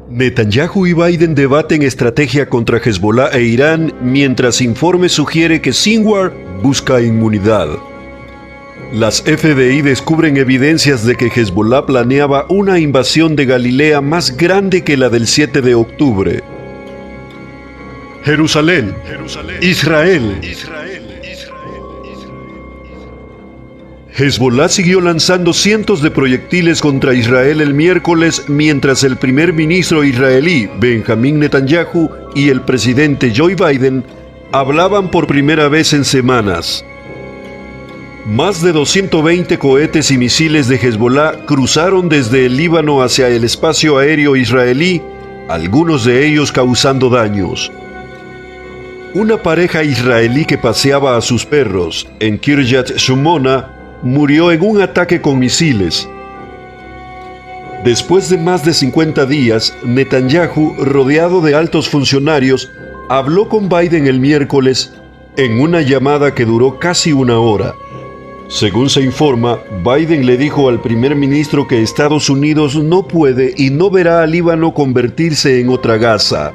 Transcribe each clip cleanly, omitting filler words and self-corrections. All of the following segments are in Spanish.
Netanyahu y Biden debaten estrategia contra Hezbollah e Irán mientras informe sugiere que Sinwar busca inmunidad. Las FBI descubren evidencias de que Hezbollah planeaba una invasión de Galilea más grande que la del 7 de octubre. Jerusalén, Israel. Hezbollah siguió lanzando cientos de proyectiles contra Israel el miércoles mientras el primer ministro israelí Benjamin Netanyahu y el presidente Joe Biden hablaban por primera vez en semanas. Más de 220 cohetes y misiles de Hezbollah cruzaron desde el Líbano hacia el espacio aéreo israelí, algunos de ellos causando daños. Una pareja israelí que paseaba a sus perros en Kiryat Shmona murió en un ataque con misiles. Después de más de 50 días, Netanyahu, rodeado de altos funcionarios, habló con Biden el miércoles en una llamada que duró casi una hora. Según se informa, Biden le dijo al primer ministro que Estados Unidos no puede y no verá al Líbano convertirse en otra Gaza.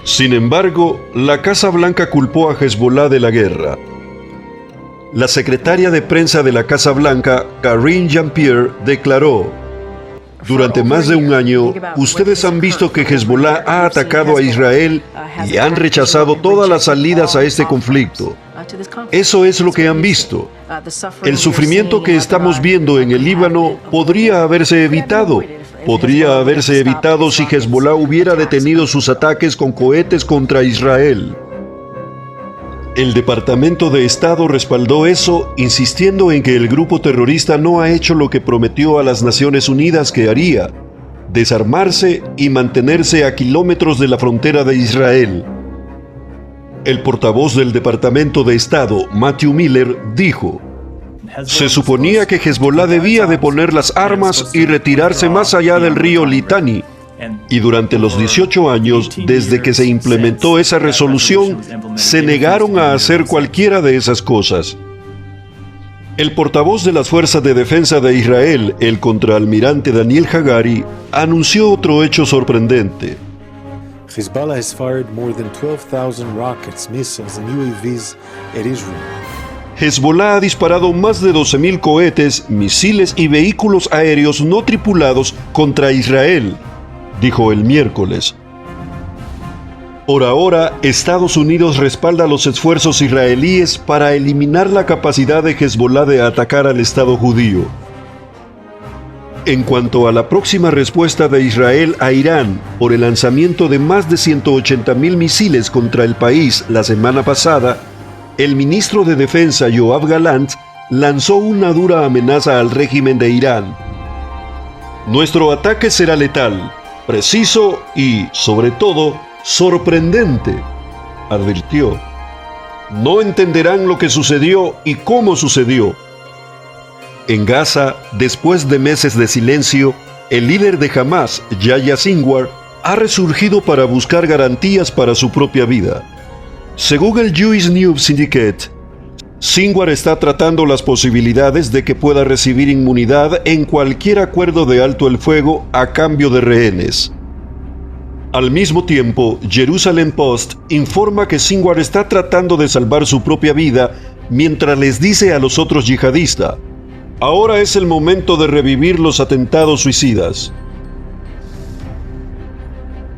Sin embargo, la Casa Blanca culpó a Hezbollah de la guerra. La secretaria de prensa de la Casa Blanca, Karine Jean-Pierre, declaró: durante más de un año, ustedes han visto que Hezbollah ha atacado a Israel y han rechazado todas las salidas a este conflicto. Eso es lo que han visto. El sufrimiento que estamos viendo en el Líbano podría haberse evitado. Podría haberse evitado si Hezbollah hubiera detenido sus ataques con cohetes contra Israel. El Departamento de Estado respaldó eso, insistiendo en que el grupo terrorista no ha hecho lo que prometió a las Naciones Unidas que haría: desarmarse y mantenerse a kilómetros de la frontera de Israel. El portavoz del Departamento de Estado, Matthew Miller, dijo: se suponía que Hezbollah debía de poner las armas y retirarse más allá del río Litani. Y durante los 18 años, desde que se implementó esa resolución, se negaron a hacer cualquiera de esas cosas. El portavoz de las Fuerzas de Defensa de Israel, el contraalmirante Daniel Hagari, anunció otro hecho sorprendente. Hezbollah has fired more than 12,000 rockets, missiles and UAVs at Israel. Hezbollah ha disparado más de 12,000 cohetes, misiles y vehículos aéreos no tripulados contra Israel, dijo el miércoles. Por ahora, Estados Unidos respalda los esfuerzos israelíes para eliminar la capacidad de Hezbollah de atacar al Estado judío. En cuanto a la próxima respuesta de Israel a Irán por el lanzamiento de más de 180,000 misiles contra el país la semana pasada, el ministro de Defensa Yoav Gallant lanzó una dura amenaza al régimen de Irán. Nuestro ataque será letal, preciso y, sobre todo, sorprendente, advirtió. No entenderán lo que sucedió y cómo sucedió. En Gaza, después de meses de silencio, el líder de Hamas, Yahya Sinwar, ha resurgido para buscar garantías para su propia vida. Según el Jewish News Syndicate, Sinwar está tratando las posibilidades de que pueda recibir inmunidad en cualquier acuerdo de alto el fuego a cambio de rehenes. Al mismo tiempo, Jerusalem Post informa que Sinwar está tratando de salvar su propia vida mientras les dice a los otros yihadistas: ahora es el momento de revivir los atentados suicidas.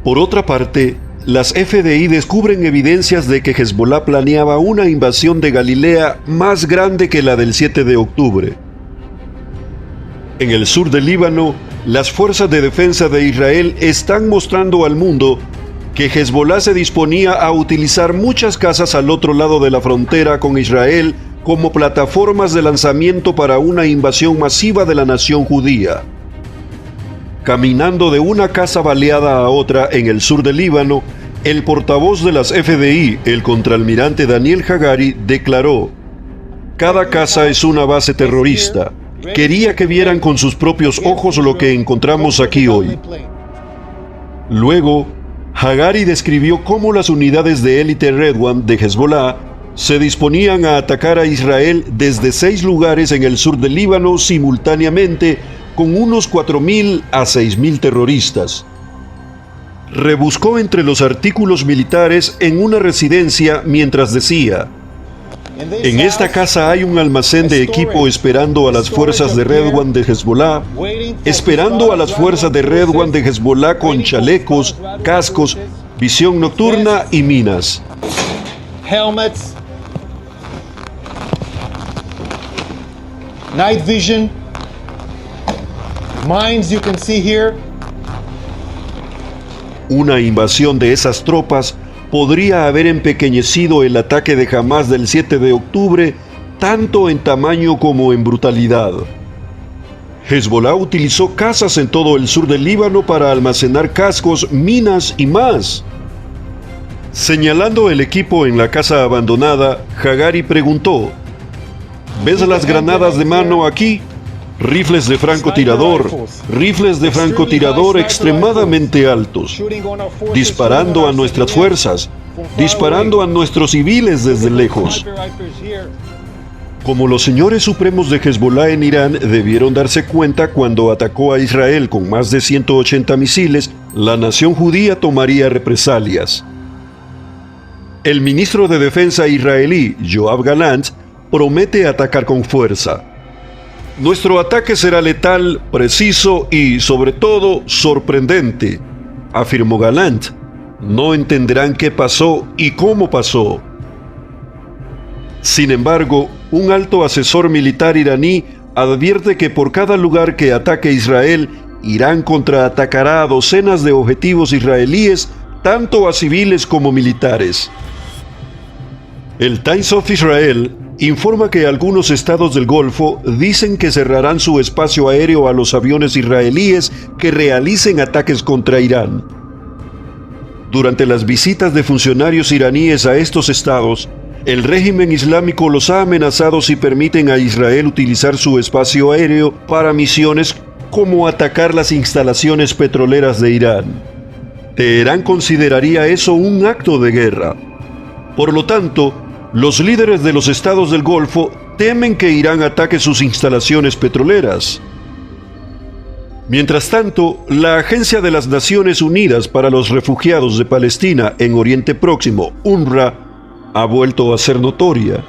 Por otra parte, las FBI descubren evidencias de que Hezbollah planeaba una invasión de Galilea más grande que la del 7 de octubre. En el sur del Líbano, las fuerzas de defensa de Israel están mostrando al mundo que Hezbollah se disponía a utilizar muchas casas al otro lado de la frontera con Israel como plataformas de lanzamiento para una invasión masiva de la nación judía. Caminando de una casa baleada a otra en el sur del Líbano, el portavoz de las FBI, el contraalmirante Daniel Hagari, declaró: cada casa es una base terrorista. Quería que vieran con sus propios ojos lo que encontramos aquí hoy. Luego, Hagari describió cómo las unidades de élite Redwan de Hezbollah se disponían a atacar a Israel desde 6 lugares en el sur del Líbano simultáneamente, con unos 4,000 a 6,000 terroristas. rebuscó entre los artículos militares en una residencia mientras decía: en esta casa hay un almacén de equipo esperando a las fuerzas de Redwan de Hezbollah, esperando a las fuerzas de Redwan de Hezbollah con chalecos, cascos, visión nocturna y minas. Helmets, night vision, mines you can see here. Una invasión de esas tropas podría haber empequeñecido el ataque de Hamás del 7 de octubre, tanto en tamaño como en brutalidad. Hezbollah utilizó casas en todo el sur del Líbano para almacenar cascos, minas y más. Señalando el equipo en la casa abandonada, Hagari preguntó: ¿ves las granadas de mano aquí? Rifles de francotirador extremadamente altos, disparando a nuestras fuerzas, disparando a nuestros civiles desde lejos. Como los señores supremos de Hezbollah en Irán debieron darse cuenta cuando atacó a Israel con más de 180 misiles, la nación judía tomaría represalias. El ministro de Defensa israelí, Yoav Gallant, promete atacar con fuerza. Nuestro ataque será letal, preciso y, sobre todo, sorprendente, afirmó Gallant. No entenderán qué pasó y cómo pasó. Sin embargo, un alto asesor militar iraní advierte que por cada lugar que ataque Israel, Irán contraatacará a docenas de objetivos israelíes, tanto a civiles como militares. El Times of Israel informa que algunos estados del Golfo dicen que cerrarán su espacio aéreo a los aviones israelíes que realicen ataques contra Irán. Durante las visitas de funcionarios iraníes a estos estados, el régimen islámico los ha amenazado si permiten a Israel utilizar su espacio aéreo para misiones como atacar las instalaciones petroleras de Irán. Teherán consideraría eso un acto de guerra. Por lo tanto, los líderes de los estados del Golfo temen que Irán ataque sus instalaciones petroleras. Mientras tanto, la Agencia de las Naciones Unidas para los Refugiados de Palestina en Oriente Próximo, UNRWA, ha vuelto a ser notoria.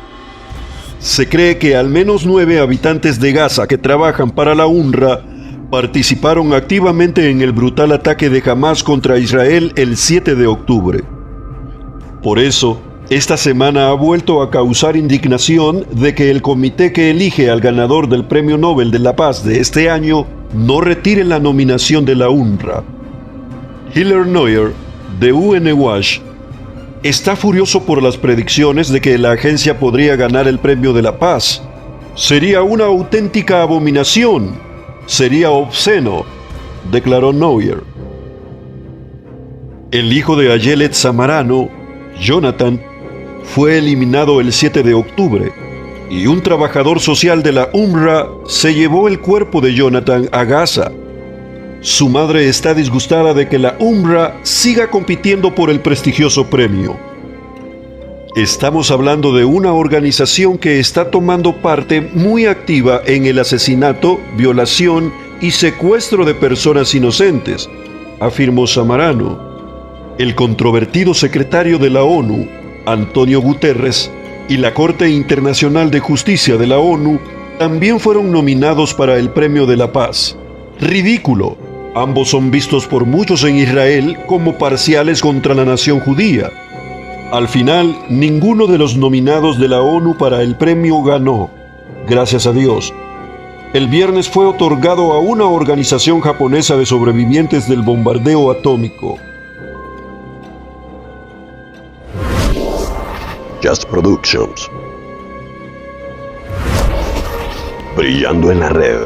Se cree que al menos 9 habitantes de Gaza que trabajan para la UNRWA participaron activamente en el brutal ataque de Hamás contra Israel el 7 de octubre. Por eso, esta semana ha vuelto a causar indignación de que el comité que elige al ganador del Premio Nobel de la Paz de este año no retire la nominación de la UNRWA. Hiller Neuer, de UN Watch, está furioso por las predicciones de que la agencia podría ganar el Premio de la Paz. Sería una auténtica abominación. Sería obsceno, declaró Neuer. El hijo de Ayelet Samarano, Jonathan, fue eliminado el 7 de octubre y un trabajador social de la UNRWA se llevó el cuerpo de Jonathan a Gaza. Su madre está disgustada de que la UNRWA siga compitiendo por el prestigioso premio. Estamos hablando de una organización que está tomando parte muy activa en el asesinato, violación y secuestro de personas inocentes, afirmó Samarano. El controvertido secretario de la ONU, Antonio Guterres, y la Corte Internacional de Justicia de la ONU también fueron nominados para el Premio de la Paz. ¡Ridículo! Ambos son vistos por muchos en Israel como parciales contra la nación judía. Al final, ninguno de los nominados de la ONU para el premio ganó. Gracias a Dios. El viernes fue otorgado a una organización japonesa de sobrevivientes del bombardeo atómico. Just Productions. Brillando en la red.